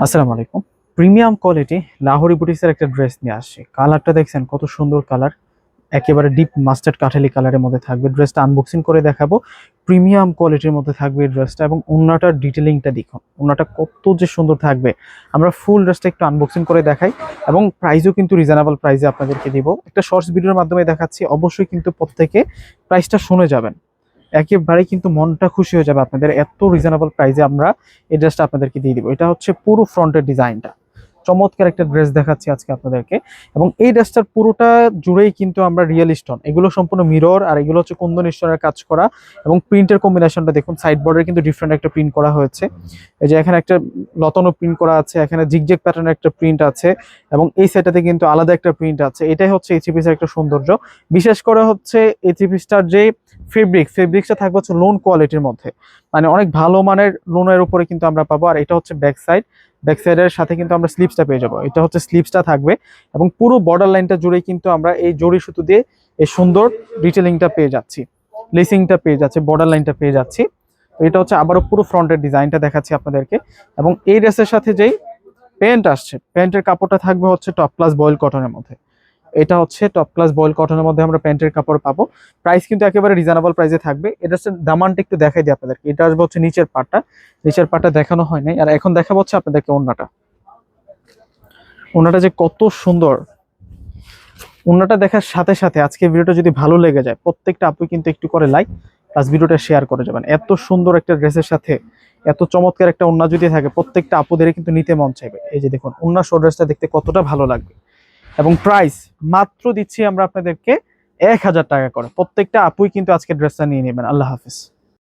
আসসালামু আলাইকুম। Premium quality Lahori বুটিক্সের একটা ড্রেস নিয়ে আসছে। কালারটা দেখছেন কত সুন্দর কালার, একেবারে ডিপ মাস্টার্ড কাঠালি কালারের মধ্যে থাকবে। ড্রেসটা আনবক্সিং করে দেখাবো। প্রিমিয়াম কোয়ালিটির মধ্যে থাকবে এই ড্রেসটা, এবং ওড়নাটার ডিটেলিংটা দেখুন, ওড়নাটা কত যে সুন্দর থাকবে। আমরা ফুল ড্রেসটা একটু আনবক্সিং করে দেখাই, এবং প্রাইসও কিন্তু রিজনেবল প্রাইসে আপনাদেরকে দিব। একটা শর্টস ভিডিওর মাধ্যমে দেখাচ্ছি, অবশ্যই কিন্তু প্রত্যেকে প্রাইসটা শুনে যাবেন। একেবারেই কিন্তু মনটা খুশি হয়ে যাবে আপনাদের, এত রিজনেবল প্রাইসে আমরা এই ড্রেসটা আপনাদেরকে দিয়ে দিব। এটা হচ্ছে পুরো ফ্রন্টের ডিজাইনটা, চমৎকার একটা ড্রেস দেখাচ্ছি আজকে আপনাদেরকে। এবং এই ড্রেসটার পুরোটা জুড়েই কিন্তু আমরা রিয়েল স্টোন, এগুলো সম্পূর্ণ মিরর, আর এগুলো হচ্ছে কুন্দন স্টোনের কাজ করা। এবং প্রিন্টের কম্বিনেশনটা দেখুন, সাইড বর্ডারে কিন্তু ডিফারেন্ট একটা প্রিন্ট করা হয়েছে। এই যে এখানে একটা লতানো প্রিন্ট করা আছে, এখানে জিগজেগ প্যাটার্নের একটা প্রিন্ট আছে, এবং এই সাইডটাতে কিন্তু আলাদা একটা প্রিন্ট আছে। এটাই হচ্ছে এই থ্রি পিসের একটা সৌন্দর্য। বিশেষ করে হচ্ছে এই থ্রি পিসটার যে ফেব্রিক্সটা থাকবে হচ্ছে লোন কোয়ালিটির মধ্যে, মানে অনেক ভালো মানের লোনের উপরে কিন্তু আমরা পাবো। আর এটা হচ্ছে ব্যাক সাইডের সাথে কিন্তু আমরা স্লিপসটা পেয়ে যাবো। এটা হচ্ছে স্লিপসটা থাকবে, এবং পুরো বর্ডার লাইনটা জুড়ে কিন্তু আমরা এই জড়ি সুতো দিয়ে এই সুন্দর ডিটেলিংটা পেয়ে যাচ্ছি, লেসিংটা পেয়ে যাচ্ছে, বর্ডার লাইনটা পেয়ে যাচ্ছি। তো এটা হচ্ছে আবারও পুরো ফ্রন্টের ডিজাইনটা দেখাচ্ছি আপনাদেরকে। এবং এই ড্রেসের সাথে যেই প্যান্ট আসছে, প্যান্টের কাপড়টা থাকবে হচ্ছে টপ ক্লাস বয়েল কটনের মধ্যে। এটা হচ্ছে টপ ক্লাস বয়েল কটনের মধ্যে আমরা প্যান্টের কাপড় পাবো। প্রাইস কিন্তু একেবারে রিজনেবল প্রাইসে থাকবে। এটা হচ্ছে দামানটা একটু দেখাই দিই আপনাদেরকে। এটা আসবে হচ্ছে নিচের পাটটা দেখানো হয় নাই, আর এখন দেখাবো হচ্ছে আপনাদেরকে ওড়নাটা। ওড়নাটা যে কত সুন্দর, ওড়নাটা দেখার সাথে সাথে আজকে ভিডিওটা যদি ভালো লেগে যায়, প্রত্যেকটা আপু কিন্তু একটু করে লাইক প্লাস ভিডিওটা শেয়ার করে যাবেন। এত সুন্দর একটা ড্রেসের সাথে এত চমৎকার একটা ওড়না যদি থাকে, প্রত্যেকটা আপুদেরই কিন্তু নিতে মন চাইবে। এই যে দেখুন ওড়না শো ড্রেসটা দেখতে কতটা ভালো লাগবে। এবং প্রাইস মাত্র দিচ্ছি আমরা আপনাদেরকে 1000 টাকা করে। প্রত্যেকটা আপুই কিন্তু আজকে ড্রেসটা নিয়ে নেবেন। আল্লাহ হাফিজ।